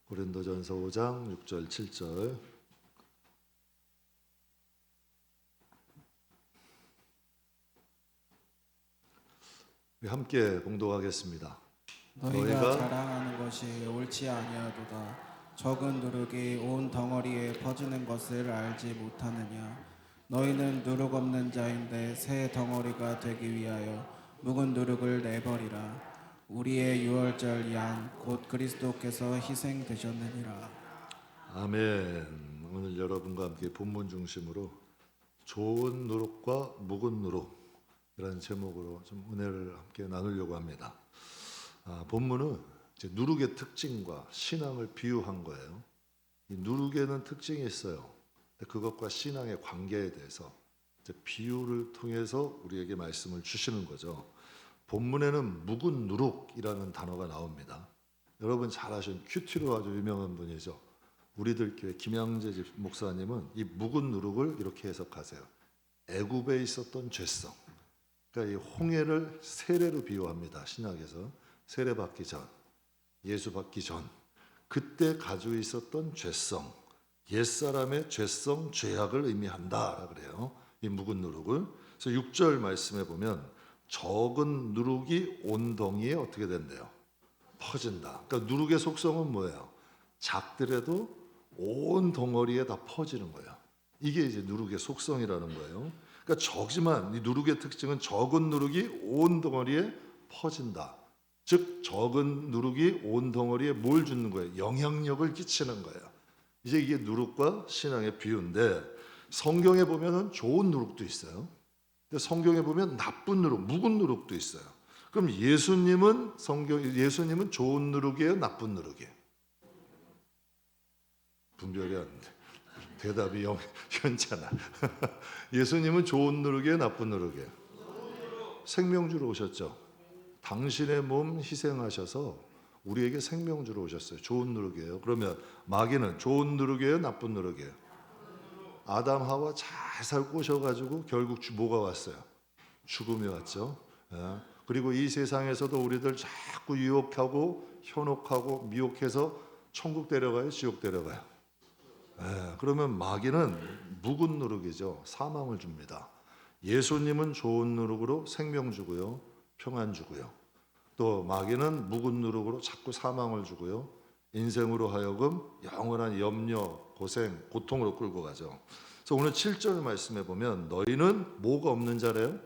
고린도전서 5장 6절 7절 함께 봉독하겠습니다. 너희가 자랑하는 것이 옳지 아니하도다. 적은 누룩이 온 덩어리에 퍼지는 것을 알지 못하느냐. 너희는 누룩 없는 자인데 새 덩어리가 되기 위하여 묵은 누룩을 내버리라. 우리의 유월절 양 곧 그리스도께서 희생되셨느니라. 아멘. 오늘 여러분과 함께 본문 중심으로 좋은 누룩과 묵은 누룩이라는 제목으로 좀 은혜를 함께 나누려고 합니다. 본문은 이제 누룩의 특징과 신앙을 비유한 거예요. 이 누룩에는 특징이 있어요. 그것과 신앙의 관계에 대해서 이제 비유를 통해서 우리에게 말씀을 주시는 거죠. 본문에는 묵은 누룩이라는 단어가 나옵니다. 여러분 잘 아시는 큐티로 아주 유명한 분이죠. 우리들 교회 김양재 목사님은 이 묵은 누룩을 이렇게 해석하세요. 애굽에 있었던 죄성. 그러니까 이 홍해를 세례로 비유합니다. 신약에서 세례받기 전, 예수 받기 전, 그때 가지고 있었던 죄성, 옛사람의 죄성, 죄악을 의미한다 그래요. 이 묵은 누룩을. 그래서 6절 말씀해 보면 적은 누룩이 온 덩이에 어떻게 된대요? 퍼진다. 그러니까 누룩의 속성은 뭐예요? 작더라도 온 덩어리에 다 퍼지는 거예요. 이게 이제 누룩의 속성이라는 거예요. 그러니까 적지만 이 누룩의 특징은 적은 누룩이 온 덩어리에 퍼진다. 즉 적은 누룩이 온 덩어리에 뭘 주는 거예요? 영향력을 끼치는 거예요. 이제 이게 누룩과 신앙의 비유인데 성경에 보면은 좋은 누룩도 있어요. 근데 성경에 보면 나쁜 누룩, 묵은 누룩도 있어요. 그럼 예수님은 좋은 누룩이에요, 나쁜 누룩이에요? 분별이 안 돼. 대답이 현잖아. 예수님은 좋은 누룩이에요, 나쁜 누룩이에요? 생명 주러 오셨죠. 당신의 몸 희생하셔서 우리에게 생명 주러 오셨어요. 좋은 누룩이에요. 그러면 마귀는 좋은 누룩이에요, 나쁜 누룩이에요? 아담 하와 잘 꼬셔가지고 결국 뭐가 왔어요? 죽음이 왔죠. 예. 그리고 이 세상에서도 우리들 자꾸 유혹하고 현혹하고 미혹해서 천국 데려가요, 지옥 데려가요? 예. 그러면 마귀는 묵은 누룩이죠. 사망을 줍니다. 예수님은 좋은 누룩으로 생명 주고요, 평안 주고요. 또 마귀는 묵은 누룩으로 자꾸 사망을 주고요, 인생으로 하여금 영원한 염려, 고생, 고통으로 끌고 가죠. 그래서 오늘 7절 말씀해 보면 너희는 뭐가 없는 자래요?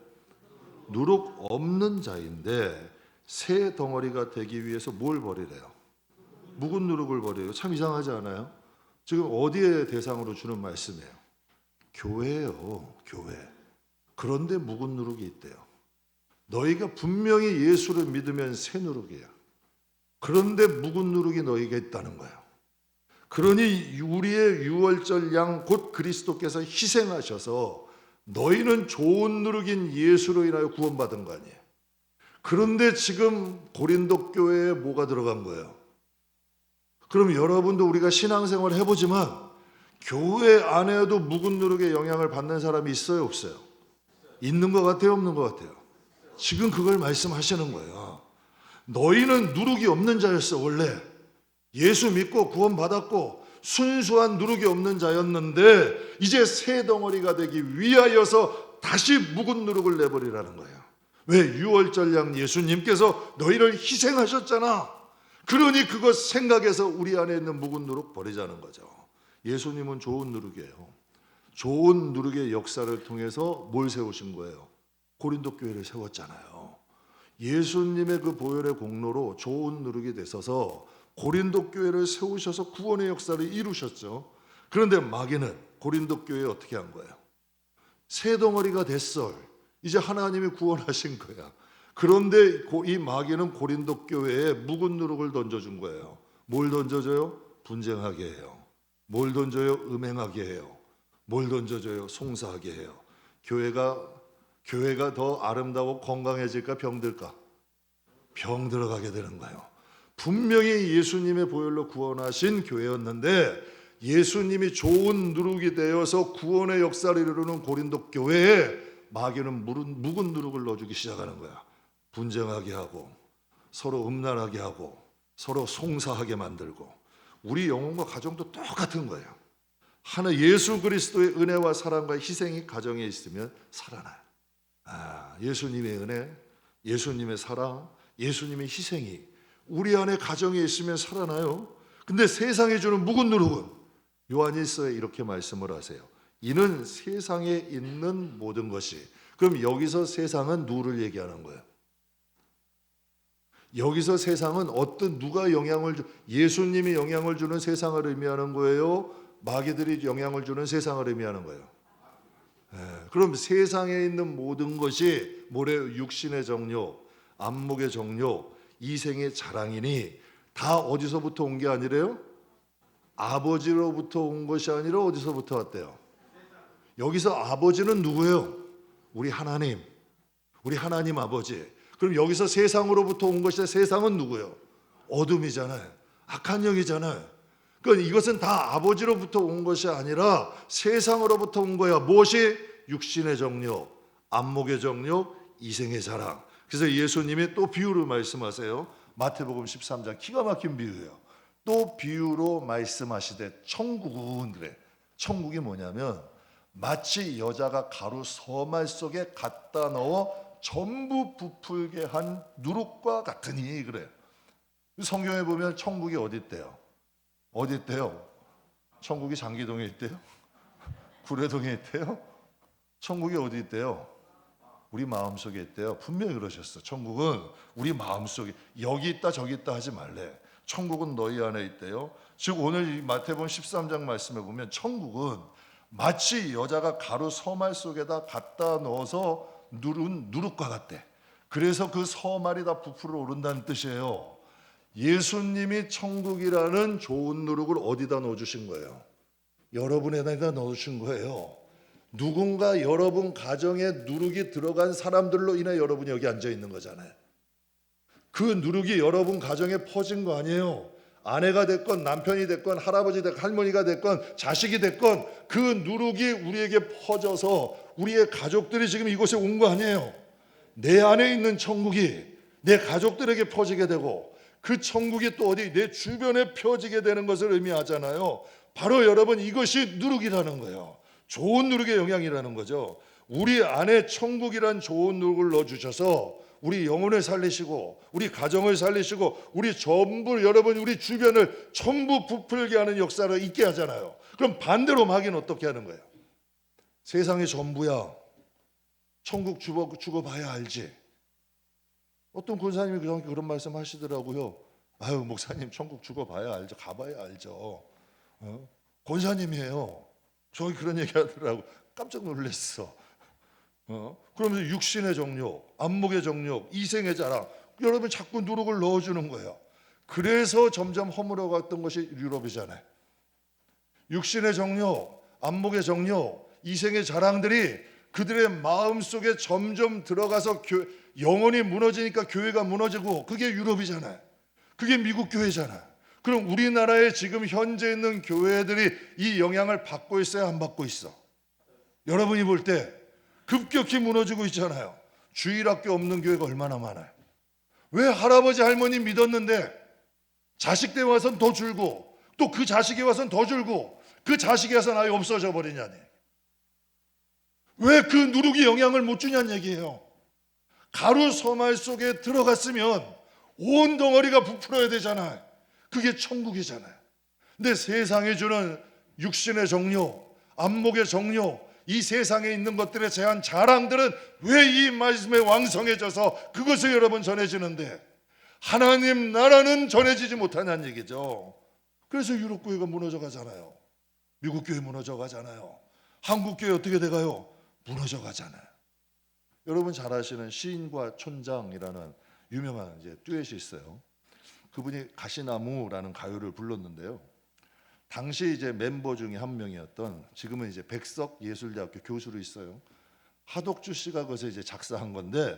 누룩 없는 자인데 새 덩어리가 되기 위해서 뭘 버리래요? 묵은 누룩을 버려요. 참 이상하지 않아요? 지금 어디에 대상으로 주는 말씀이에요? 교회예요, 교회. 그런데 묵은 누룩이 있대요. 너희가 분명히 예수를 믿으면 새 누룩이야. 그런데 묵은 누룩이 너희에게 있다는 거예요. 그러니 우리의 유월절 양 곧 그리스도께서 희생하셔서 너희는 좋은 누룩인 예수로 인하여 구원받은 거 아니에요. 그런데 지금 고린도 교회에 뭐가 들어간 거예요? 그럼 여러분도 우리가 신앙생활 해보지만 교회 안에도 묵은 누룩의 영향을 받는 사람이 있어요, 없어요? 있는 것 같아요, 없는 것 같아요? 지금 그걸 말씀하시는 거예요. 너희는 누룩이 없는 자였어. 원래 예수 믿고 구원받았고 순수한 누룩이 없는 자였는데 이제 새 덩어리가 되기 위하여서 다시 묵은 누룩을 내버리라는 거예요. 왜? 유월절 양 예수님께서 너희를 희생하셨잖아. 그러니 그것 생각해서 우리 안에 있는 묵은 누룩 버리자는 거죠. 예수님은 좋은 누룩이에요. 좋은 누룩의 역사를 통해서 뭘 세우신 거예요? 고린도 교회를 세웠잖아요. 예수님의 그 보혈의 공로로 좋은 누룩이 되셔서 고린도 교회를 세우셔서 구원의 역사를 이루셨죠. 그런데 마귀는 고린도 교회에 어떻게 한 거예요? 새 덩어리가 됐어. 이제 하나님이 구원하신 거야. 그런데 이 마귀는 고린도 교회에 묵은 누룩을 던져준 거예요. 뭘 던져줘요? 분쟁하게 해요. 뭘 던져요? 음행하게 해요. 뭘 던져줘요? 송사하게 해요. 교회가 더 아름다워 건강해질까 병들까? 병 들어가게 되는 거예요. 분명히 예수님의 보혈로 구원하신 교회였는데 예수님이 좋은 누룩이 되어서 구원의 역사를 이루는 고린도 교회에 마귀는 묵은 누룩을 넣어주기 시작하는 거야. 분쟁하게 하고 서로 음란하게 하고 서로 송사하게 만들고 우리 영혼과 가정도 똑같은 거예요. 하나 예수 그리스도의 은혜와 사랑과 희생이 가정에 있으면 살아나요. 예수님의 은혜, 예수님의 사랑, 예수님의 희생이 우리 안에 가정에 있으면 살아나요. 근데 세상에 주는 묵은 누룩은 요한일서에 이렇게 말씀을 하세요. 이는 세상에 있는 모든 것이. 그럼 여기서 세상은 누구를 얘기하는 거예요? 여기서 세상은 누가 영향을 예수님이 영향을 주는 세상을 의미하는 거예요? 마귀들이 영향을 주는 세상을 의미하는 거예요? 그럼 세상에 있는 모든 것이 뭐래요? 육신의 정욕, 안목의 정욕, 이생의 자랑이니 다 어디서부터 온 게 아니래요? 아버지로부터 온 것이 아니라 어디서부터 왔대요? 여기서 아버지는 누구예요? 우리 하나님 아버지. 그럼 여기서 세상으로부터 온 것이 세상은 누구예요? 어둠이잖아요. 악한 영이잖아요. 그러니까 이것은 다 아버지로부터 온 것이 아니라 세상으로부터 온 거야. 무엇이? 육신의 정욕, 안목의 정욕, 이생의 자랑. 그래서 예수님이 또 비유로 말씀하세요. 마태복음 13장 기가 막힌 비유예요. 또 비유로 말씀하시되 천국은 그래. 천국이 뭐냐면 마치 여자가 가루 서말 속에 갖다 넣어 전부 부풀게 한 누룩과 같으니 그래요. 성경에 보면 천국이 어디 있대요? 어디 있대요? 천국이 장기동에 있대요? 구례동에 있대요? 천국이 어디 있대요? 우리 마음속에 있대요. 분명히 그러셨어. 천국은 우리 마음속에, 여기 있다 저기 있다 하지 말래. 천국은 너희 안에 있대요. 즉 오늘 이 마태복음 13장 말씀에 보면 천국은 마치 여자가 가루 서말 속에다 갖다 넣어서 누른 누룩과 같대. 그래서 그 서말이 다 부풀어 오른다는 뜻이에요. 예수님이 천국이라는 좋은 누룩을 어디다 넣어주신 거예요? 여러분에다 넣어주신 거예요. 누군가 여러분 가정에 누룩이 들어간 사람들로 인해 여러분이 여기 앉아 있는 거잖아요. 그 누룩이 여러분 가정에 퍼진 거 아니에요. 아내가 됐건 남편이 됐건 할아버지 됐건 할머니가 됐건 자식이 됐건 그 누룩이 우리에게 퍼져서 우리의 가족들이 지금 이곳에 온 거 아니에요. 내 안에 있는 천국이 내 가족들에게 퍼지게 되고 그 천국이 또 어디 내 주변에 펴지게 되는 것을 의미하잖아요. 바로 여러분 이것이 누룩이라는 거예요. 좋은 누룩의 영향이라는 거죠. 우리 안에 천국이란 좋은 누룩을 넣어주셔서 우리 영혼을 살리시고 우리 가정을 살리시고 우리 전부 여러분 우리 주변을 전부 부풀게 하는 역사를 있게 하잖아요. 그럼 반대로 마귀는 어떻게 하는 거예요? 세상의 전부야. 천국 죽어봐야 알지. 어떤 권사님이 그런 말씀 하시더라고요. 아유 목사님 천국 죽어봐야 알죠. 가봐야 알죠. 권사님이에요. 저기 그런 얘기 하더라고. 깜짝 놀랐어. 그러면서 육신의 정욕, 안목의 정욕, 이생의 자랑 여러분 자꾸 누룩을 넣어주는 거예요. 그래서 점점 허물어갔던 것이 유럽이잖아요. 육신의 정욕, 안목의 정욕, 이생의 자랑들이 그들의 마음속에 점점 들어가서 영혼이 무너지니까 교회가 무너지고 그게 유럽이잖아요. 그게 미국 교회잖아요. 그럼 우리나라에 지금 현재 있는 교회들이 이 영향을 받고 있어요? 안 받고 있어? 여러분이 볼 때 급격히 무너지고 있잖아요. 주일학교 없는 교회가 얼마나 많아요. 왜 할아버지 할머니 믿었는데 자식 때 와서는 더 줄고 또 그 자식이 와서는 더 줄고 그 자식이 와서는 아예 없어져 버리냐니. 왜 그 누룩이 영향을 못 주냐는 얘기예요. 가루 서말 속에 들어갔으면 온 덩어리가 부풀어야 되잖아요. 그게 천국이잖아요. 근데 세상에 주는 육신의 정욕, 안목의 정욕, 이 세상에 있는 것들에 대한 자랑들은 왜 이 말씀에 왕성해져서 그것을 여러분 전해지는데 하나님 나라는 전해지지 못하냐는 얘기죠. 그래서 유럽 교회가 무너져 가잖아요. 미국 교회 무너져 가잖아요. 한국 교회 어떻게 돼가요? 무너져 가잖아요. 여러분 잘 아시는 시인과 촌장이라는 유명한 이제 듀엣이 있어요. 그분이 가시나무라는 가요를 불렀는데요. 당시 이제 멤버 중에 한 명이었던 지금은 이제 백석예술대학교 교수로 있어요. 하덕주 씨가 그것을 이제 작사한 건데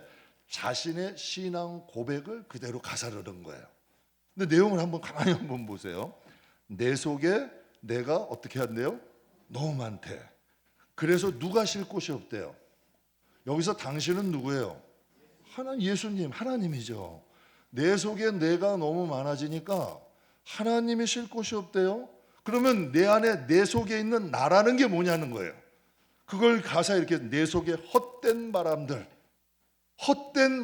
자신의 신앙 고백을 그대로 가사를 넣은 거예요. 근데 내용을 한번 가만히 한번 보세요. 내 속에 내가 어떻게 한대요? 너무 많대. 그래서 누가 쉴 곳이 없대요. 여기서 당신은 누구예요? 예수님, 하나님이죠. 내 속에 내가 너무 많아지니까 하나님이 쉴 곳이 없대요. 그러면 내 안에 내 속에 있는 나라는 게 뭐냐는 거예요. 그걸 가사에 이렇게 내 속에 헛된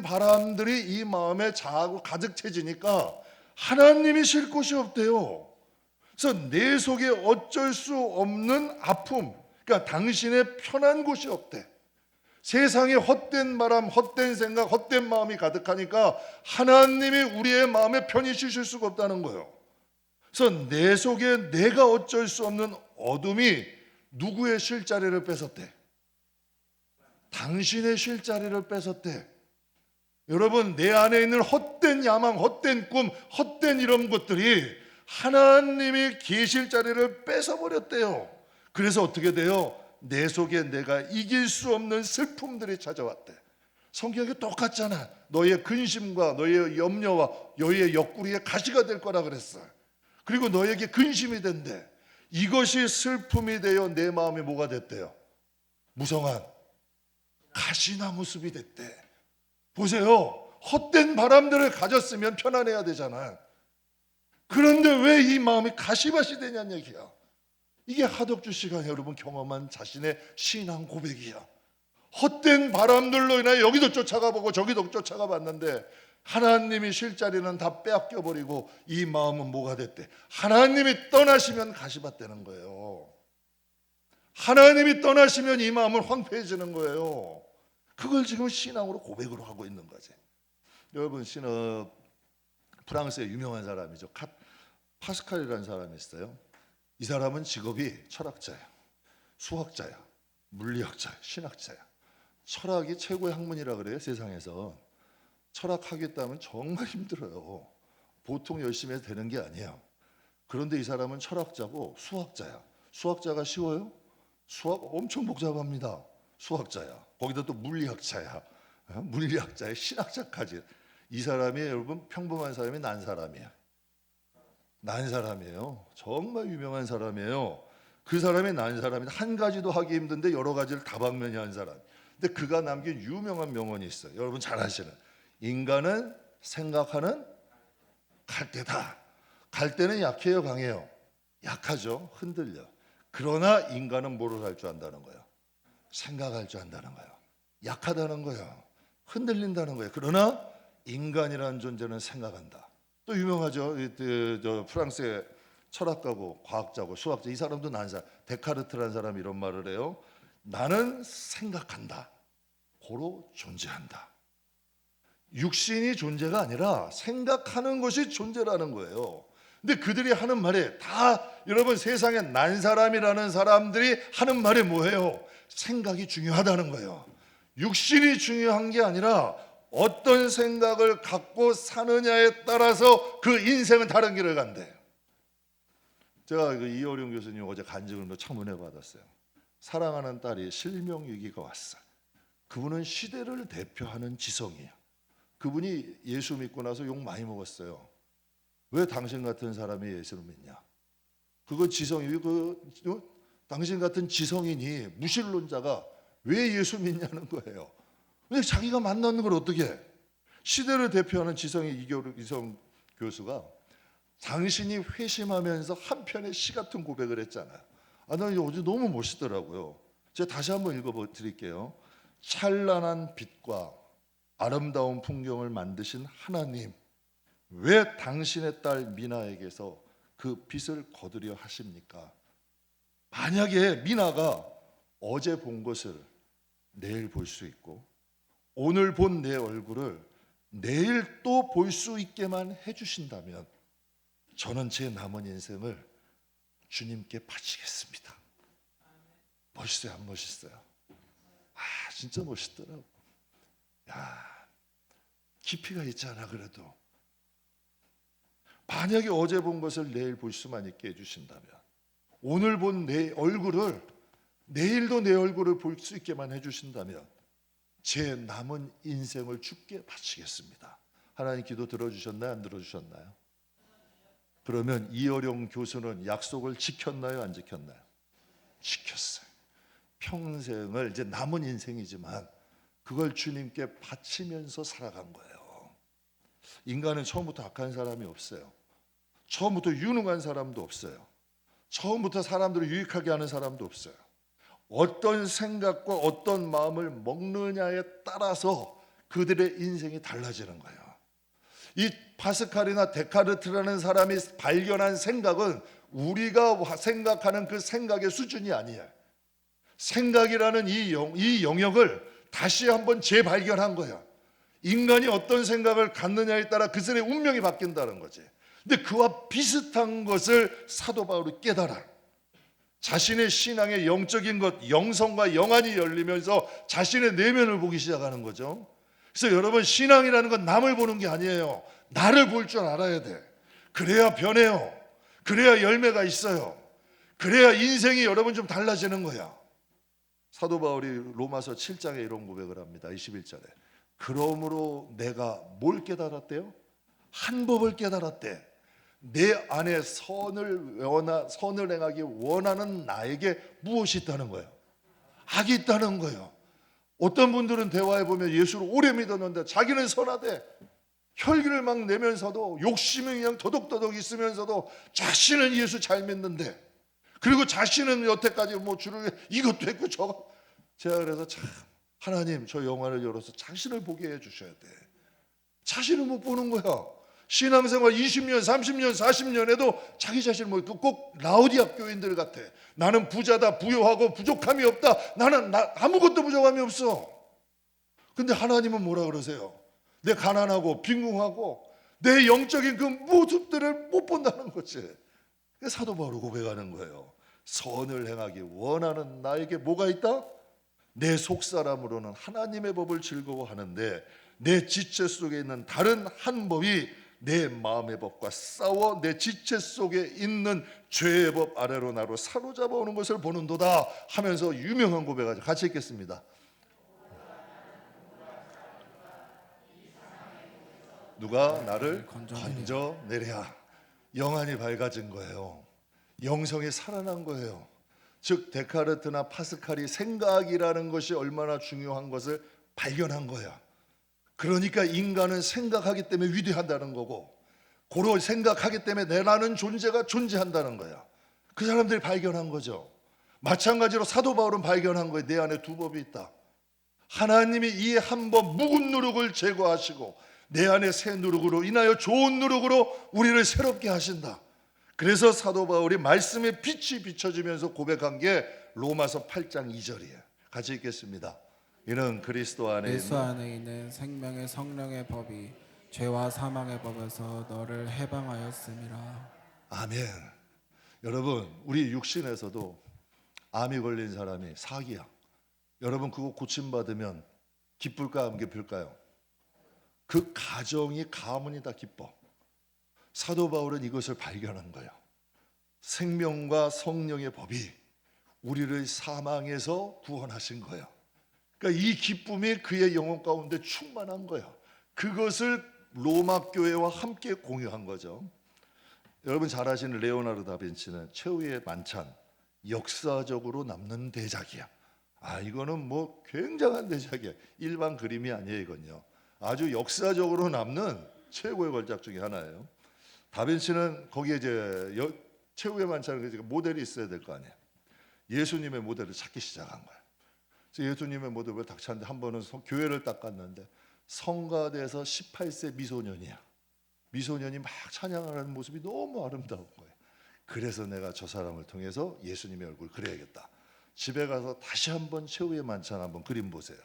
바람들이 이 마음에 자하고 가득 채지니까 하나님이 쉴 곳이 없대요. 그래서 내 속에 어쩔 수 없는 아픔, 그러니까 당신의 편한 곳이 없대. 세상에 헛된 바람, 헛된 생각, 헛된 마음이 가득하니까 하나님이 우리의 마음에 편히 쉬실 수가 없다는 거예요. 그래서 내 속에 내가 어쩔 수 없는 어둠이 누구의 쉴 자리를 뺏었대? 당신의 쉴 자리를 뺏었대. 여러분, 내 안에 있는 헛된 야망, 헛된 꿈, 헛된 이런 것들이 하나님이 계실 자리를 뺏어버렸대요. 그래서 어떻게 돼요? 내 속에 내가 이길 수 없는 슬픔들이 찾아왔대. 성경이 똑같잖아. 너의 근심과 너의 염려와 너의 옆구리에 가시가 될 거라 그랬어. 그리고 너에게 근심이 된대. 이것이 슬픔이 되어 내 마음이 뭐가 됐대요? 무성한 가시나무 숲이 됐대. 보세요. 헛된 바람들을 가졌으면 편안해야 되잖아. 그런데 왜 이 마음이 가시밭이 되냐는 얘기야. 이게 하덕주 씨가 여러분 경험한 자신의 신앙 고백이야. 헛된 바람들로 인해 여기도 쫓아가 보고 저기도 쫓아가 봤는데 하나님이 쉴 자리는 다 빼앗겨 버리고 이 마음은 뭐가 됐대? 하나님이 떠나시면 가시밭 되는 거예요. 하나님이 떠나시면 이 마음은 황폐해지는 거예요. 그걸 지금 신앙으로 고백으로 하고 있는 거지. 여러분, 프랑스의 유명한 사람이죠. 파스칼이라는 사람이 있어요. 이 사람은 직업이 철학자야, 수학자야, 물리학자야, 신학자야. 철학이 최고의 학문이라 그래요. 세상에서 철학하겠다면 정말 힘들어요. 보통 열심히 해서 되는 게 아니에요. 그런데 이 사람은 철학자고 수학자야. 수학자가 쉬워요? 수학 엄청 복잡합니다. 수학자야. 거기다 또 물리학자야. 물리학자의 신학자까지. 이 사람이 여러분 평범한 사람이 난 사람이야. 난 사람이에요. 정말 유명한 사람이에요. 그 사람이 난 사람인데 한 가지도 하기 힘든데 여러 가지를 다방면이한 사람. 근데 그가 남긴 유명한 명언이 있어요. 여러분 잘 아시는. 인간은 생각하는 갈대다. 갈대는 약해요, 강해요? 약하죠. 흔들려. 그러나 인간은 뭐를 할 줄 안다는 거예요? 생각할 줄 안다는 거예요. 약하다는 거예요. 흔들린다는 거예요. 그러나 인간이라는 존재는 생각한다. 또 유명하죠. 저 프랑스의 철학가고 과학자고 수학자 이 사람도 난 사람. 데카르트라는 사람이 이런 말을 해요. 나는 생각한다. 고로 존재한다. 육신이 존재가 아니라 생각하는 것이 존재라는 거예요. 근데 그들이 하는 말에 다 여러분 세상에 난 사람이라는 사람들이 하는 말이 뭐예요? 생각이 중요하다는 거예요. 육신이 중요한 게 아니라 어떤 생각을 갖고 사느냐에 따라서 그 인생은 다른 길을 간대. 제가 이어룡 교수님 어제 간증을 청문회 받았어요. 사랑하는 딸이 실명위기가 왔어요. 그분은 시대를 대표하는 지성이에요. 그분이 예수 믿고 나서 욕 많이 먹었어요. 왜 당신 같은 사람이 예수를 믿냐? 그거 지성이 당신 같은 지성인이 무신론자가 왜 예수 믿냐는 거예요. 왜 자기가 만나는 걸 어떻게 해? 시대를 대표하는 지성의 이성 교수가 당신이 회심하면서 한편의 시 같은 고백을 했잖아요. 나 어제 너무 멋있더라고요. 제가 다시 한번 읽어드릴게요. 찬란한 빛과 아름다운 풍경을 만드신 하나님, 왜 당신의 딸 미나에게서 그 빛을 거두려 하십니까? 만약에 미나가 어제 본 것을 내일 볼 수 있고 오늘 본 내 얼굴을 내일 또 볼 수 있게만 해주신다면 저는 제 남은 인생을 주님께 바치겠습니다. 멋있어요, 안 멋있어요? 진짜 멋있더라고. 깊이가 있잖아. 그래도 만약에 어제 본 것을 내일 볼 수만 있게 해주신다면 오늘 본 내 얼굴을 내일도 내 얼굴을 볼 수 있게만 해주신다면 제 남은 인생을 주께 바치겠습니다. 하나님 기도 들어주셨나요? 안 들어주셨나요? 그러면 이어룡 교수는 약속을 지켰나요? 안 지켰나요? 지켰어요. 평생을 이제 남은 인생이지만 그걸 주님께 바치면서 살아간 거예요. 인간은 처음부터 악한 사람이 없어요. 처음부터 유능한 사람도 없어요. 처음부터 사람들을 유익하게 하는 사람도 없어요. 어떤 생각과 어떤 마음을 먹느냐에 따라서 그들의 인생이 달라지는 거예요. 이 파스칼이나 데카르트라는 사람이 발견한 생각은 우리가 생각하는 그 생각의 수준이 아니에요. 생각이라는 이 영역을 다시 한번 재발견한 거예요. 인간이 어떤 생각을 갖느냐에 따라 그들의 운명이 바뀐다는 거지. 근데 그와 비슷한 것을 사도 바울이 깨달아. 자신의 신앙의 영적인 것, 영성과 영안이 열리면서 자신의 내면을 보기 시작하는 거죠. 그래서 여러분, 신앙이라는 건 남을 보는 게 아니에요. 나를 볼 줄 알아야 돼. 그래야 변해요. 그래야 열매가 있어요. 그래야 인생이 여러분 좀 달라지는 거야. 사도 바울이 로마서 7장에 이런 고백을 합니다. 21절에. 그러므로 내가 뭘 깨달았대요? 한 법을 깨달았대. 내 안에 선을 행하기 원하는 나에게 무엇이 있다는 거예요? 악이 있다는 거예요. 어떤 분들은 대화해 보면 예수를 오래 믿었는데 자기는 선하대. 혈기를 막 내면서도 욕심이 그냥 더덕더덕 있으면서도 자신은 예수 잘 믿는데, 그리고 자신은 여태까지 뭐 주를 이것도 했고 저거. 제가 그래서 참, 하나님 저 영화를 열어서 자신을 보게 해 주셔야 돼. 자신을 못 보는 거야. 신앙생활 20년, 30년, 40년 해도 자기 자신을 못 보고, 꼭 라오디아 교인들 같아. 나는 부자다, 부유하고 부족함이 없다. 나는 아무것도 부족함이 없어. 근데 하나님은 뭐라 그러세요? 내 가난하고 빈궁하고 내 영적인 그 모습들을 못 본다는 거지. 사도 바울이 고백하는 거예요. 선을 행하기 원하는 나에게 뭐가 있다? 내 속사람으로는 하나님의 법을 즐거워하는데 내 지체 속에 있는 다른 한 법이 내 마음의 법과 싸워 내 지체 속에 있는 죄의 법 아래로 나로 사로잡아 오는 것을 보는도다 하면서 유명한 고백하죠. 같이 읽겠습니다. 누가 나를 건져내랴. 영안이 밝아진 거예요. 영성이 살아난 거예요. 즉 데카르트나 파스칼이 생각이라는 것이 얼마나 중요한 것을 발견한 거야. 그러니까 인간은 생각하기 때문에 위대한다는 거고, 고로 생각하기 때문에 내라는 존재가 존재한다는 거야. 그 사람들이 발견한 거죠. 마찬가지로 사도 바울은 발견한 거예요. 내 안에 두 법이 있다. 하나님이 이 한 법 묵은 누룩을 제거하시고 내 안에 새 누룩으로 인하여 좋은 누룩으로 우리를 새롭게 하신다. 그래서 사도 바울이 말씀의 빛이 비춰지면서 고백한 게 로마서 8장 2절이에요. 같이 읽겠습니다. 이는 그리스도 안에 있는 생명의 성령의 법이 죄와 사망의 법에서 너를 해방하였음이라. 아멘. 여러분, 우리 육신에서도 암이 걸린 사람이 사기야. 여러분 그거 고침받으면 기쁠까 안 기쁠까요? 그 가정이 가문이 다 기뻐. 사도 바울은 이것을 발견한 거예요. 생명과 성령의 법이 우리를 사망에서 구원하신 거예요. 그러니까 이 기쁨이 그의 영혼 가운데 충만한 거예요. 그것을 로마 교회와 함께 공유한 거죠. 여러분 잘 아시는 레오나르도 다빈치는 최후의 만찬, 역사적으로 남는 대작이야. 이거는 뭐 굉장한 대작이야. 일반 그림이 아니에요, 이건요. 아주 역사적으로 남는 최고의 걸작 중에 하나예요. 다빈치는 거기에 이제 최후의 만찬을 모델이 있어야 될 거 아니에요. 예수님의 모델을 찾기 시작한 거예요. 그래서 예수님의 모델을 딱 찾는데 한 번은 교회를 딱 갔는데 성가대에서 18세 미소년이야. 미소년이 막 찬양하는 모습이 너무 아름다운 거예요. 그래서 내가 저 사람을 통해서 예수님의 얼굴을 그려야겠다. 집에 가서 다시 한번 최후의 만찬 한번 그림 보세요.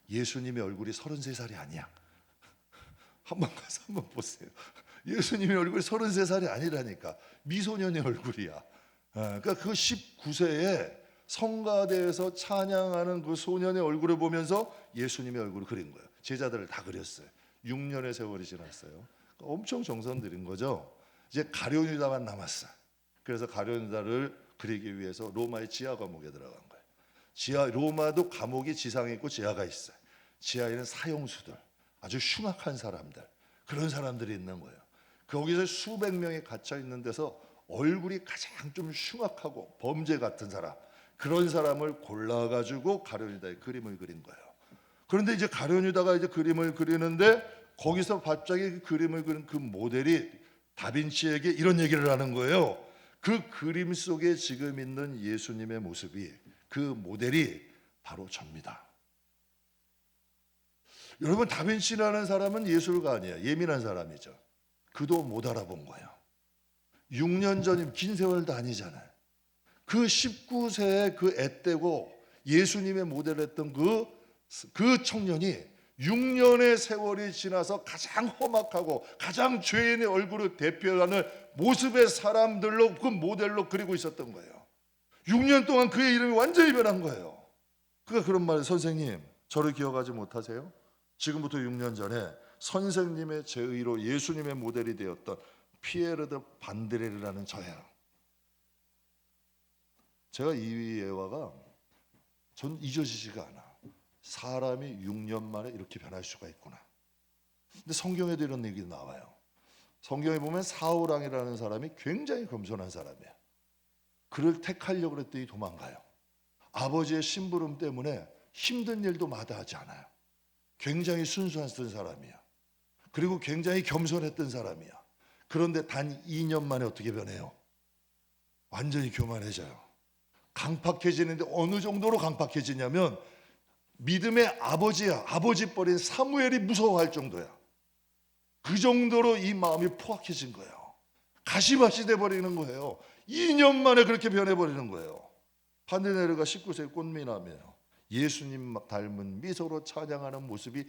예수님의 얼굴이 33살이 아니야. 한번 가서 한번 보세요. 예수님의 얼굴이 33살이 아니라니까. 미소년의 얼굴이야. 그러니까 그 19세에 성가대에서 찬양하는 그 소년의 얼굴을 보면서 예수님의 얼굴을 그린 거예요. 제자들을 다 그렸어요. 6년의 세월이 지났어요. 그러니까 엄청 정성 들인 거죠. 이제 가룟유다만 남았어요. 그래서 가룟유다를 그리기 위해서 로마의 지하 감옥에 들어간 거예요. 로마도 감옥이 지상에 있고 지하가 있어요. 지하에는 사형수들, 아주 흉악한 사람들, 그런 사람들이 있는 거예요. 거기서 수백 명이 갇혀 있는 데서 얼굴이 가장 좀 흉악하고 범죄 같은 사람, 그런 사람을 골라가지고 가룟유다의 그림을 그린 거예요. 그런데 이제 가룟유다가 이제 그림을 그리는데 거기서 갑자기 그 그림을 그린 그 모델이 다빈치에게 이런 얘기를 하는 거예요. 그 그림 속에 지금 있는 예수님의 모습이, 그 모델이 바로 접니다. 여러분, 다빈치라는 사람은 예술가 아니에요. 예민한 사람이죠. 그도 못 알아본 거예요. 6년 전이면 긴 세월도 아니잖아요. 그 19세에 그 애떼고 예수님의 모델했던 그 청년이 6년의 세월이 지나서 가장 험악하고 가장 죄인의 얼굴을 대표하는 모습의 사람들로, 그 모델로 그리고 있었던 거예요. 6년 동안 그의 이름이 완전히 변한 거예요. 그가 그런 말을, 선생님 저를 기억하지 못하세요? 지금부터 6년 전에 선생님의 제의로 예수님의 모델이 되었던 피에르 드 반드레르라는 저예요. 제가 이 예화가 전 잊어지지가 않아. 사람이 6년 만에 이렇게 변할 수가 있구나. 근데 성경에도 이런 얘기 나와요. 성경에 보면 사울왕이라는 사람이 굉장히 겸손한 사람이에요. 그를 택하려고 그랬더니 도망가요. 아버지의 심부름 때문에 힘든 일도 마다하지 않아요. 굉장히 순수한 사람이야. 그리고 굉장히 겸손했던 사람이야. 그런데 단 2년 만에 어떻게 변해요? 완전히 교만해져요. 강팍해지는데 어느 정도로 강팍해지냐면 믿음의 아버지야, 아버지 버린 사무엘이 무서워할 정도야. 그 정도로 이 마음이 포악해진 거예요. 가시밭이 돼버리는 거예요. 2년 만에 그렇게 변해버리는 거예요. 반드레르가 19세 꽃미남이에요. 예수님 닮은 미소로 찬양하는 모습이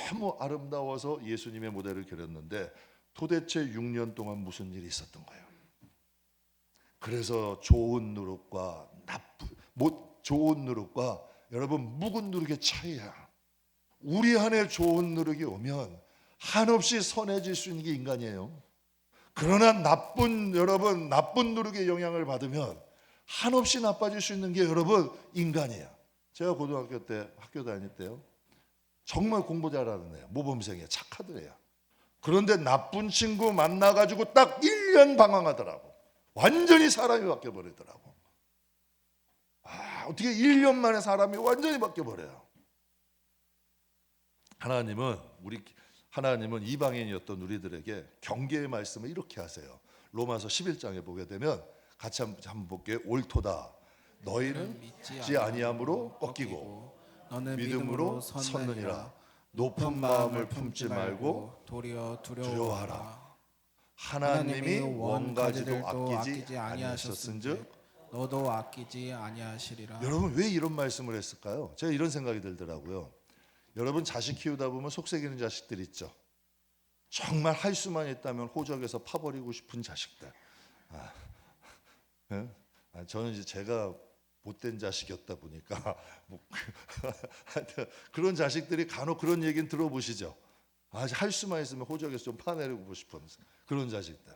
너무 아름다워서 예수님의 모델을 그렸는데 도대체 6년 동안 무슨 일이 있었던 거예요? 그래서 좋은 누룩과 좋은 누룩과 여러분 묵은 누룩의 차이야. 우리 안에 좋은 누룩이 오면 한없이 선해질 수 있는 게 인간이에요. 그러나 나쁜 누룩의 영향을 받으면 한없이 나빠질 수 있는 게 여러분 인간이에요. 제가 고등학교 때 학교 다닐 때요, 정말 공부 잘하는 애야, 모범생이야, 착하던 애야. 그런데 나쁜 친구 만나가지고 딱 1년 방황하더라고. 완전히 사람이 바뀌어버리더라고. 어떻게 1년 만에 사람이 완전히 바뀌어버려요. 하나님은 이방인이었던 우리들에게 경계의 말씀을 이렇게 하세요. 로마서 11장에 보게 되면 같이 한번 볼게요. 옳도다. 너희는 믿지 아니함으로 꺾이고 너는 믿음으로 섰느니라. 높은 마음을 품지 말고 도리어 두려워하라. 하나님이 원가지도 아끼지 아니하셨은즉 너도 아끼지 아니하시리라. 여러분, 왜 이런 말씀을 했을까요? 제가 이런 생각이 들더라고요. 여러분, 자식 키우다 보면 속썩이는 자식들 있죠. 정말 할 수만 있다면 호적에서 파버리고 싶은 자식들. 저는 이제 제가 못된 자식이었다 보니까 그런 자식들이 간혹 그런 얘기는 들어보시죠. 할 수만 있으면 호적에서 좀 파내리고 싶은 그런 자식들.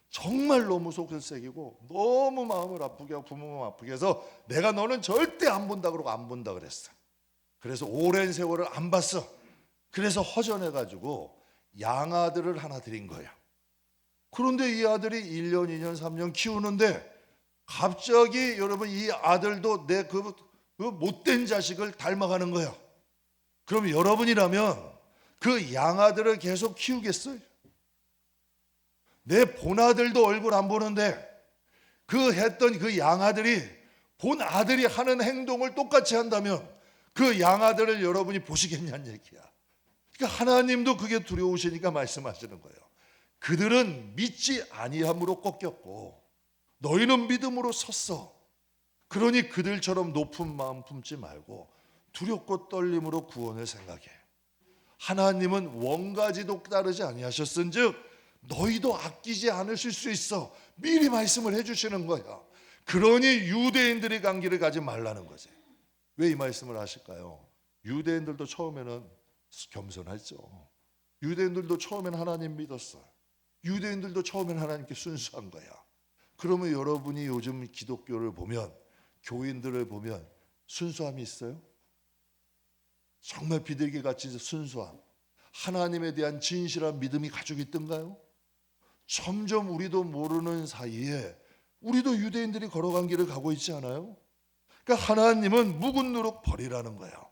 정말 너무 속을 새기고 너무 마음을 아프게 하고 부모 마음 아프게 해서 내가 너는 절대 안 본다 그러고 안 본다 그랬어. 그래서 오랜 세월을 안 봤어. 그래서 허전해가지고 양아들을 하나 드린 거야. 그런데 이 아들이 1년, 2년, 3년 키우는데 갑자기 여러분 이 아들도 내 그 못된 자식을 닮아가는 거야. 그럼 여러분이라면 그 양아들을 계속 키우겠어요? 내 본아들도 얼굴 안 보는데 했던 그 양아들이 본아들이 하는 행동을 똑같이 한다면 그 양아들을 여러분이 보시겠냐는 얘기야. 그러니까 하나님도 그게 두려우시니까 말씀하시는 거예요. 그들은 믿지 아니함으로 꺾였고 너희는 믿음으로 섰어. 그러니 그들처럼 높은 마음 품지 말고 두렵고 떨림으로 구원을 생각해. 하나님은 원가지도 따르지 아니하셨은즉 너희도 아끼지 않으실 수 있어. 미리 말씀을 해주시는 거야. 그러니 유대인들이 간기를 가지 말라는 거지. 왜 이 말씀을 하실까요? 유대인들도 처음에는 겸손했죠. 유대인들도 처음에는 하나님 믿었어요. 유대인들도 처음에는 하나님께 순수한 거야. 그러면 여러분이 요즘 기독교를 보면, 교인들을 보면 순수함이 있어요? 정말 비둘기같이 순수함, 하나님에 대한 진실한 믿음이 가지고 있던가요? 점점 우리도 모르는 사이에 우리도 유대인들이 걸어간 길을 가고 있지 않아요? 그러니까 하나님은 묵은 누룩 버리라는 거예요.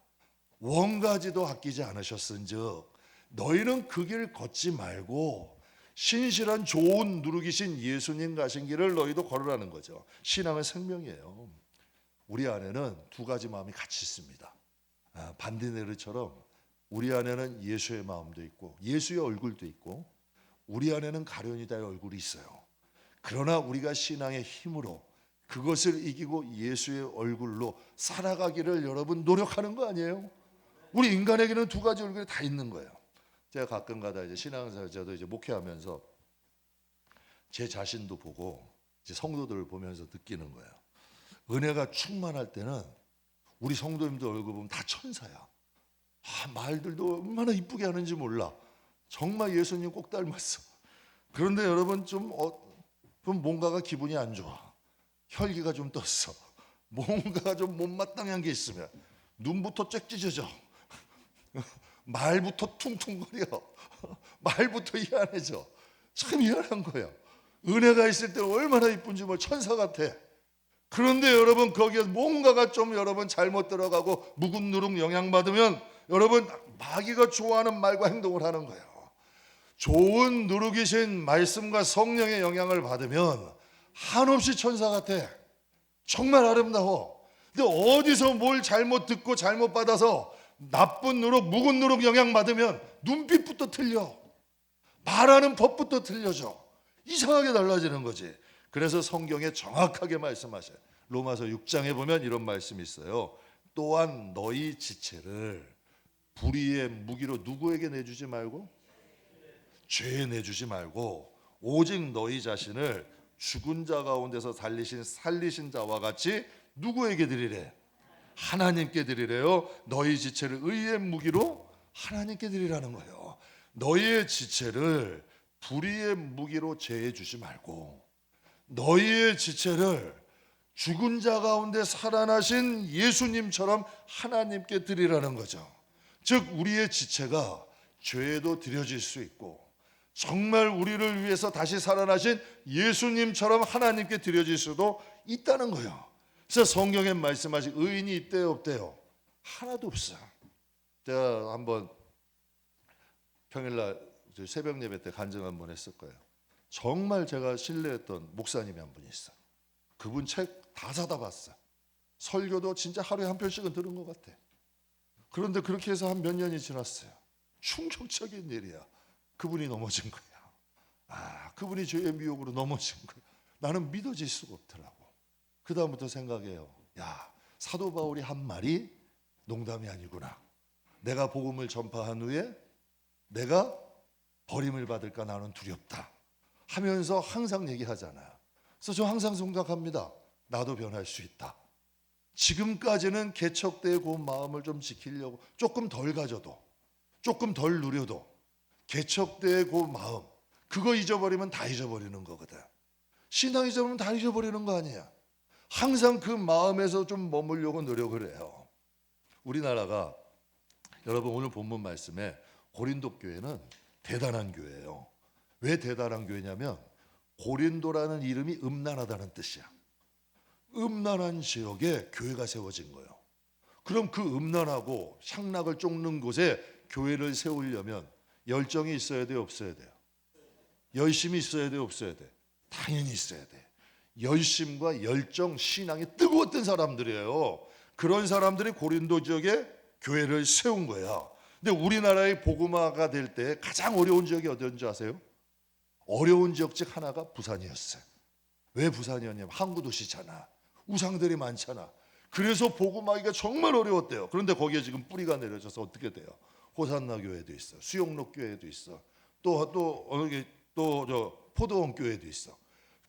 원가지도 아끼지 않으셨은즉 너희는 그 길 걷지 말고 신실한 좋은 누룩이신 예수님 가신 길을 너희도 걸으라는 거죠. 신앙은 생명이에요. 우리 안에는 두 가지 마음이 같이 있습니다. 반디네르처럼 우리 안에는 예수의 마음도 있고 예수의 얼굴도 있고 우리 안에는 가룟유다의 얼굴이 있어요. 그러나 우리가 신앙의 힘으로 그것을 이기고 예수의 얼굴로 살아가기를 여러분 노력하는 거 아니에요? 우리 인간에게는 두 가지 얼굴이 다 있는 거예요. 제가 가끔가다 이제 신앙사저도 이제 목회하면서 제 자신도 보고 이제 성도들을 보면서 느끼는 거예요. 은혜가 충만할 때는 우리 성도님들 얼굴 보면 다 천사야. 말들도 얼마나 이쁘게 하는지 몰라. 정말 예수님 꼭 닮았어. 그런데 여러분 좀 뭔가가 기분이 안 좋아. 혈기가 좀 떴어. 뭔가 좀 못마땅한 게 있으면 눈부터 쫙 찢어져. 말부터 퉁퉁거려. 말부터 희한해져. 참 희한한 거예요. 은혜가 있을 때 얼마나 이쁜지 뭐 천사 같아. 그런데 여러분 거기에 뭔가가 좀 여러분 잘못 들어가고 묵은 누룩 영향받으면 여러분 마귀가 좋아하는 말과 행동을 하는 거예요. 좋은 누룩이신 말씀과 성령의 영향을 받으면 한없이 천사 같아. 정말 아름다워. 근데 어디서 뭘 잘못 듣고 잘못 받아서 나쁜 누룩, 묵은 누룩 영향 받으면 눈빛부터 틀려. 말하는 법부터 틀려져. 이상하게 달라지는 거지. 그래서 성경에 정확하게 말씀하셔요. 로마서 6장에 보면 이런 말씀이 있어요. 또한 너희 지체를 불의의 무기로 누구에게 내주지 말고 죄에 내주지 말고 오직 너희 자신을 죽은 자 가운데서 살리신 자와 같이 누구에게 드리래? 하나님께 드리래요. 너희 지체를 의의 무기로 하나님께 드리라는 거예요. 너희의 지체를 불의의 무기로 제해 주지 말고 너희의 지체를 죽은 자 가운데 살아나신 예수님처럼 하나님께 드리라는 거죠. 즉 우리의 지체가 죄에도 드려질 수 있고 정말 우리를 위해서 다시 살아나신 예수님처럼 하나님께 드려질 수도 있다는 거예요. 그래서 성경에 말씀하신 의인이 있대요 없대요? 하나도 없어요. 제가 한번 평일날 새벽 예배 때 간증 한번 했을 거예요. 정말 제가 신뢰했던 목사님이 한 분이 있어요. 그분 책 다 사다 봤어요. 설교도 진짜 하루에 한 편씩은 들은 것 같아. 그런데 그렇게 해서 한 몇 년이 지났어요. 충격적인 일이야. 그분이 넘어진 거야. 그분이 죄의 미혹으로 넘어진 거야. 나는 믿어질 수가 없더라고. 그 다음부터 생각해요. 야, 사도 바울이 한 말이 농담이 아니구나. 내가 복음을 전파한 후에 내가 버림을 받을까 나는 두렵다 하면서 항상 얘기하잖아요. 그래서 저 항상 생각합니다. 나도 변할 수 있다. 지금까지는 개척된 그 마음을 좀 지키려고 조금 덜 가져도 조금 덜 누려도 개척된 그 마음 그거 잊어버리면 다 잊어버리는 거거든. 신앙 잊어버리면 다 잊어버리는 거 아니야. 항상 그 마음에서 좀 머물려고 노력을 해요. 우리나라가 여러분 오늘 본문 말씀에 고린도 교회는 대단한 교회예요. 왜 대단한 교회냐면 고린도라는 이름이 음란하다는 뜻이야. 음란한 지역에 교회가 세워진 거예요. 그럼 그 음란하고 향락을 쫓는 곳에 교회를 세우려면 열정이 있어야 돼요 없어야 돼요? 열심이 있어야 돼요 없어야 돼요? 당연히 있어야 돼. 열심과 열정, 신앙이 뜨거웠던 사람들이에요. 그런 사람들이 고린도 지역에 교회를 세운 거야. 근데 우리나라의 복음화가 될 때 가장 어려운 지역이 어디였는지 아세요? 어려운 지역 중 하나가 부산이었어요. 왜 부산이었냐면 항구 도시잖아. 우상들이 많잖아. 그래서 복음화하기가 정말 어려웠대요. 그런데 거기에 지금 뿌리가 내려져서 어떻게 돼요? 호산나 교회도 있어. 수영록 교회도 있어. 또 포도원 교회도 있어.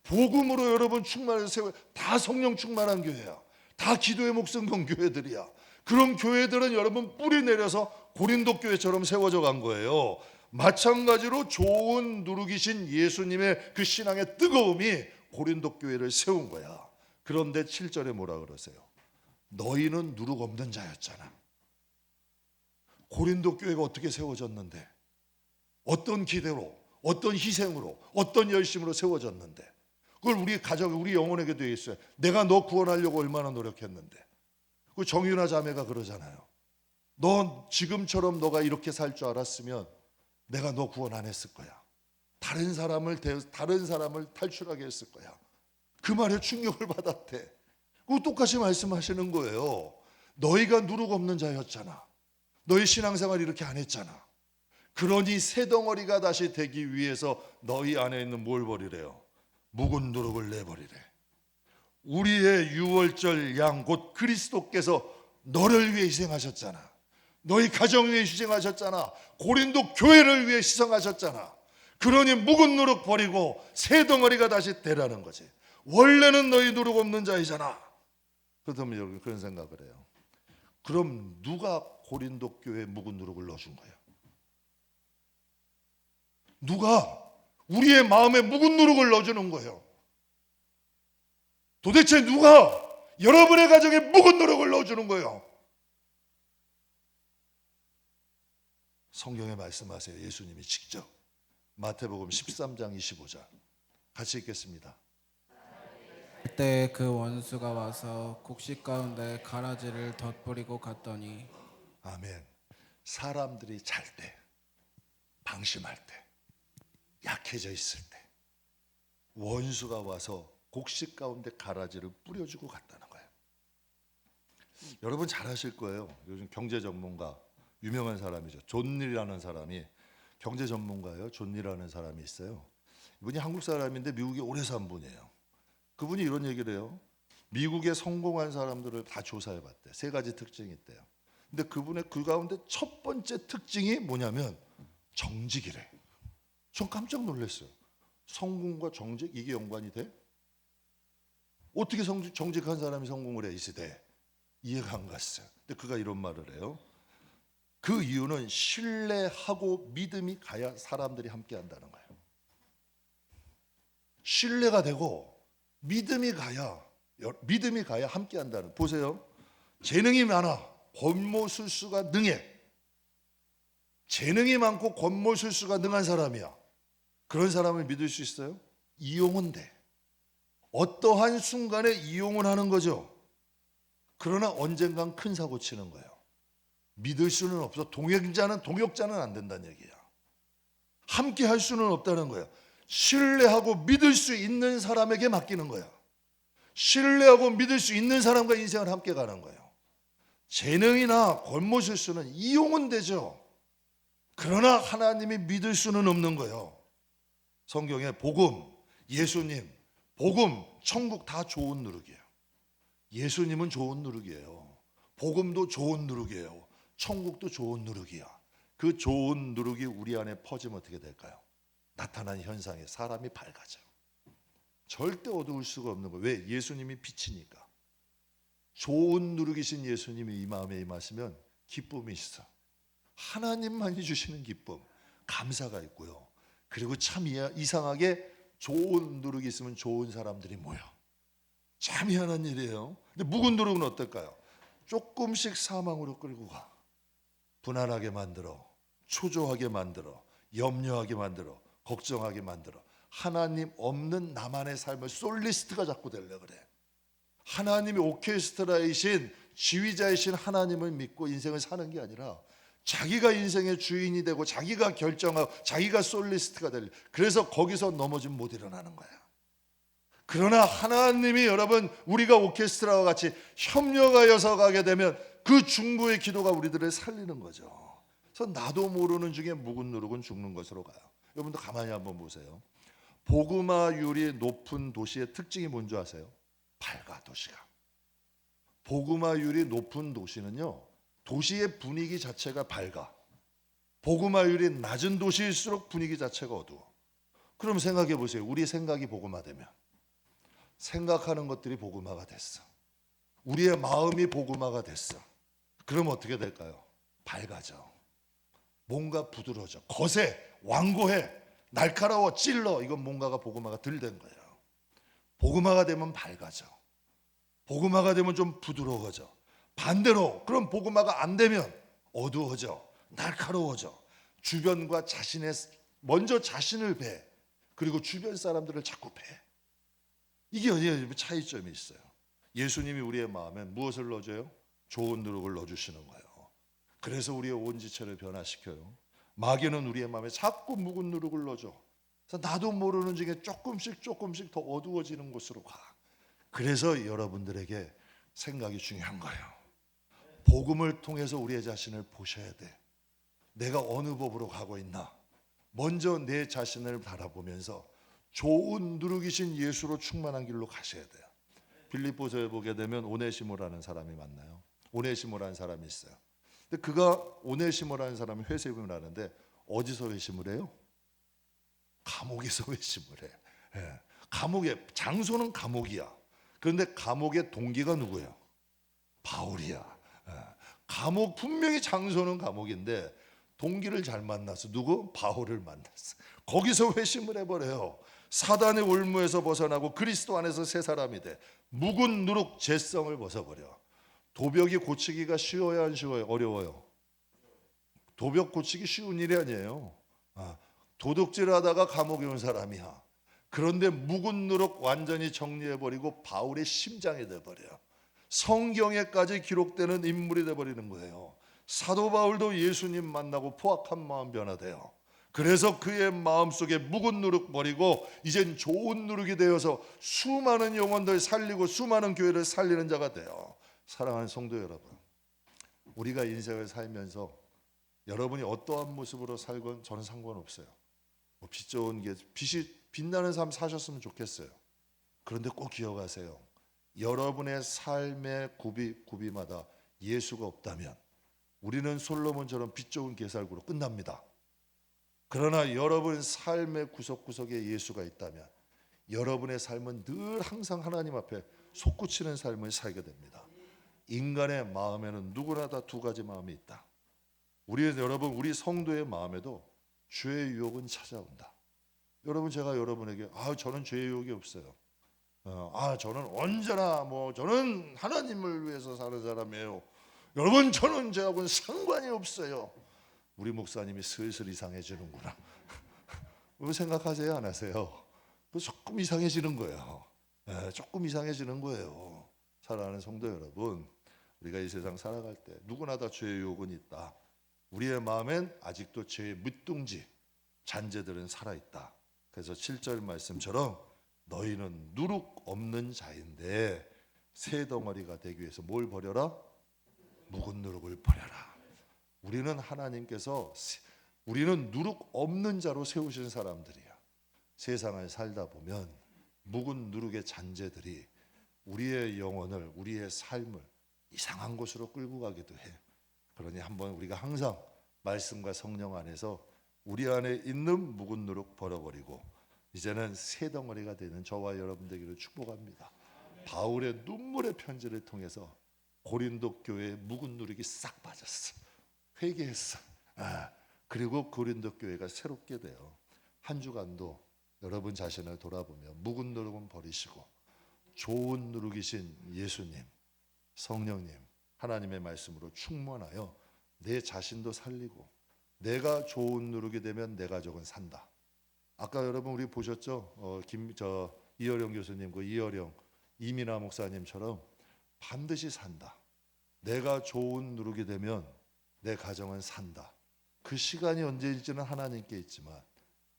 복음으로 여러분 충만해서 세워 다 성령 충만한 교회야. 다 기도의 목숨 건 교회들이야. 그런 교회들은 여러분 뿌리 내려서 고린도 교회처럼 세워져 간 거예요. 마찬가지로 좋은 누룩이신 예수님의 그 신앙의 뜨거움이 고린도 교회를 세운 거야. 그런데 7절에 뭐라 그러세요? 너희는 누룩 없는 자였잖아. 고린도 교회가 어떻게 세워졌는데 어떤 기대로 어떤 희생으로 어떤 열심으로 세워졌는데 그걸 우리 가족 우리 영혼에게 되어 있어요. 내가 너 구원하려고 얼마나 노력했는데. 그 정윤아 자매가 그러잖아요. 너 지금처럼 너가 이렇게 살 줄 알았으면 내가 너 구원 안 했을 거야. 다른 사람을 탈출하게 했을 거야. 그 말에 충격을 받았대. 그 똑같이 말씀하시는 거예요. 너희가 누룩 없는 자였잖아. 너희 신앙생활 이렇게 안 했잖아. 그러니 새 덩어리가 다시 되기 위해서 너희 안에 있는 뭘 버리래요? 묵은 누룩을 내버리래. 우리의 유월절 양 곧 그리스도께서 너를 위해 희생하셨잖아. 너희 가정 위해 희생하셨잖아. 고린도 교회를 위해 희생하셨잖아. 그러니 묵은 누룩 버리고 새 덩어리가 다시 되라는 거지. 원래는 너희 누룩 없는 자이잖아. 그렇다면 여러분 그런 생각을 해요. 그럼 누가 고린도 교회에 묵은 누룩을 넣어준 거예요? 누가 우리의 마음에 묵은 누룩을 넣어주는 거예요? 도대체 누가 여러분의 가정에 묵은 누룩을 넣어주는 거예요? 성경에 말씀하세요. 예수님이 직접. 마태복음 13장 25절 같이 읽겠습니다. 그때 그 원수가 와서 곡식 가운데 가라지를 덧뿌리고 갔더니 아멘. 사람들이 잘 때, 방심할 때, 약해져 있을 때 원수가 와서 곡식 가운데 가라지를 뿌려주고 갔다는 거예요. 여러분 잘 아실 거예요. 요즘 경제 전문가 유명한 사람이죠. 존리라는 사람이 경제 전문가예요. 존리라는 사람이 있어요. 이분이 한국 사람인데 미국에 오래 산 분이에요. 그분이 이런 얘기를 해요. 미국에 성공한 사람들을 다 조사해 봤대. 세 가지 특징이 있대요. 근데 그분의 그 가운데 첫 번째 특징이 뭐냐면 정직이래. 전 깜짝 놀랐어요. 성공과 정직 이게 연관이 돼? 어떻게 정직한 사람이 성공을 해 이 시대에? 이해가 안 갔어요. 근데 그가 이런 말을 해요. 그 이유는 신뢰하고 믿음이 가야 사람들이 함께 한다는 거예요. 신뢰가 되고 믿음이 가야 함께 한다는. 보세요. 재능이 많아. 권모술수가 능해. 재능이 많고 권모술수가 능한 사람이야. 그런 사람을 믿을 수 있어요? 이용은 돼. 어떠한 순간에 이용을 하는 거죠. 그러나 언젠간 큰 사고 치는 거예요. 믿을 수는 없어. 동역자는 안 된다는 얘기야. 함께 할 수는 없다는 거야. 신뢰하고 믿을 수 있는 사람에게 맡기는 거야. 신뢰하고 믿을 수 있는 사람과 인생을 함께 가는 거예요. 재능이나 권모술수는 이용은 되죠. 그러나 하나님이 믿을 수는 없는 거예요. 성경에 복음, 예수님, 복음, 천국 다 좋은 누룩이에요. 예수님은 좋은 누룩이에요. 복음도 좋은 누룩이에요. 천국도 좋은 누룩이야. 그 좋은 누룩이 우리 안에 퍼지면 어떻게 될까요? 나타나는 현상에 사람이 밝아져요. 절대 어두울 수가 없는 거예요. 왜? 예수님이 빛이니까. 좋은 누룩이신 예수님이 이 마음에 임하시면 기쁨이 있어. 하나님만이 주시는 기쁨, 감사가 있고요. 그리고 참 이상하게 좋은 누룩이 있으면 좋은 사람들이 모여. 참 희한한 일이에요. 근데 묵은 누룩은 어떨까요? 조금씩 사망으로 끌고 가. 분한하게 만들어, 초조하게 만들어, 염려하게 만들어, 걱정하게 만들어. 하나님 없는 나만의 삶을 솔리스트가 자꾸 되려고 그래. 하나님이 오케스트라이신 지휘자이신 하나님을 믿고 인생을 사는 게 아니라 자기가 인생의 주인이 되고 자기가 결정하고 자기가 솔리스트가 되려. 그래서 거기서 넘어지면 못 일어나는 거야. 그러나 하나님이 여러분 우리가 오케스트라와 같이 협력하여서 가게 되면 그 중보의 기도가 우리들을 살리는 거죠. 그래서 나도 모르는 중에 묵은 누룩은 죽는 것으로 가요. 여러분도 가만히 한번 보세요. 복음화율이 높은 도시의 특징이 뭔지 아세요? 밝아. 도시가. 복음화율이 높은 도시는요, 도시의 분위기 자체가 밝아. 복음화율이 낮은 도시일수록 분위기 자체가 어두워. 그럼 생각해 보세요. 우리 생각이 복음화되면, 생각하는 것들이 복음화가 됐어. 우리의 마음이 복음화가 됐어. 그럼 어떻게 될까요? 밝아져. 뭔가 부드러워져. 거세, 완고해, 날카로워, 찔러. 이건 뭔가가 복음화가 덜 된 거예요. 복음화가 되면 밝아져. 복음화가 되면 좀 부드러워져. 반대로 그럼 복음화가 안 되면 어두워져, 날카로워져. 주변과 먼저 자신을 배. 그리고 주변 사람들을 자꾸 배. 이게 차이점이 있어요. 예수님이 우리의 마음에 무엇을 넣어줘요? 좋은 누룩을 넣어주시는 거예요. 그래서 우리의 온 지체를 변화시켜요. 마귀는 우리의 마음에 자꾸 묵은 누룩을 넣어줘. 그래서 나도 모르는 중에 조금씩 더 어두워지는 곳으로 가. 그래서 여러분들에게 생각이 중요한 거예요. 복음을 통해서 우리의 자신을 보셔야 돼. 내가 어느 법으로 가고 있나? 먼저 내 자신을 바라보면서 좋은 누룩이신 예수로 충만한 길로 가셔야 돼요. 빌립보서에 보게 되면 오네시모라는 사람이 만나요. 오네시모라는 사람이 있어요. 근데 그가 오네시모라는 사람이 회심을 하는데 어디서 회심을 해요? 감옥에서 회심을 해. 예. 감옥의 장소는 감옥이야. 그런데 감옥의 동기가 누구예요? 바울이야. 예. 감옥 분명히 장소는 감옥인데 동기를 잘 만났어. 누구? 바울을 만났어. 거기서 회심을 해버려요. 사단의 올무에서 벗어나고 그리스도 안에서 새 사람이 돼. 묵은 누룩 죄성을 벗어버려. 도벽이 고치기가 쉬워요, 안 쉬워요? 어려워요. 도벽 고치기 쉬운 일이 아니에요. 도둑질하다가 감옥에 온 사람이야. 그런데 묵은 누룩 완전히 정리해버리고 바울의 심장이 돼버려요. 성경에까지 기록되는 인물이 돼버리는 거예요. 사도 바울도 예수님 만나고 포악한 마음 변화돼요. 그래서 그의 마음속에 묵은 누룩 버리고 이젠 좋은 누룩이 되어서 수많은 영혼들 살리고 수많은 교회를 살리는 자가 돼요. 사랑하는 성도 여러분, 우리가 인생을 살면서 여러분이 어떠한 모습으로 살건 저는 상관없어요. 빛 좋은 게 빛이 빛나는 삶 사셨으면 좋겠어요. 그런데 꼭 기억하세요. 여러분의 삶의 구비마다 예수가 없다면 우리는 솔로몬처럼 빛 좋은 개살구로 끝납니다. 그러나 여러분 삶의 구석구석에 예수가 있다면 여러분의 삶은 늘 항상 하나님 앞에 솟구치는 삶을 살게 됩니다. 인간의 마음에는 누구나 다 두 가지 마음이 있다. 여러분 우리 성도의 마음에도 죄의 유혹은 찾아온다. 여러분 제가 여러분에게 저는 죄의 유혹이 없어요. 저는 언제나 저는 하나님을 위해서 사는 사람이에요. 여러분 저는 죄하고는 상관이 없어요. 우리 목사님이 슬슬 이상해지는구나. 왜 생각하세요? 안 하세요? 조금 이상해지는 거예요. 조금 이상해지는 거예요. 사랑하는 성도 여러분, 우리가 이 세상 살아갈 때 누구나 다 죄의 유혹은 있다. 우리의 마음엔 아직도 죄의 무뚱지 잔재들은 살아있다. 그래서 7절 말씀처럼 너희는 누룩 없는 자인데 새 덩어리가 되기 위해서 뭘 버려라? 묵은 누룩을 버려라. 우리는 누룩 없는 자로 세우신 사람들이야. 세상을 살다 보면 묵은 누룩의 잔재들이 우리의 영혼을, 우리의 삶을 이상한 곳으로 끌고 가기도 해. 그러니 한번 우리가 항상 말씀과 성령 안에서 우리 안에 있는 묵은 누룩 버려버리고 이제는 새 덩어리가 되는 저와 여러분 되기를 축복합니다. 바울의 눈물의 편지를 통해서 고린도 교회의 묵은 누룩이 싹 빠졌어. 회개했어. 그리고 고린도 교회가 새롭게 돼요. 한 주간도 여러분 자신을 돌아보며 묵은 누룩은 버리시고 좋은 누룩이신 예수님, 성령님, 하나님의 말씀으로 충만하여 내 자신도 살리고 내가 좋은 누룩이 되면 내 가족은 산다. 아까 여러분 우리 보셨죠? 이어령 교수님, 이어령 이민아 목사님처럼 반드시 산다. 내가 좋은 누룩이 되면 내 가정은 산다. 그 시간이 언제일지는 하나님께 있지만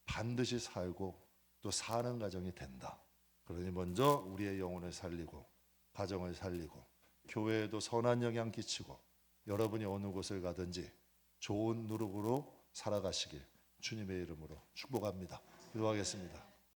반드시 살고 또 사는 가정이 된다. 그러니 먼저 우리의 영혼을 살리고 가정을 살리고 교회에도 선한 영향 끼치고 여러분이 어느 곳을 가든지 좋은 누룩으로 살아가시길 주님의 이름으로 축복합니다. 기도하겠습니다.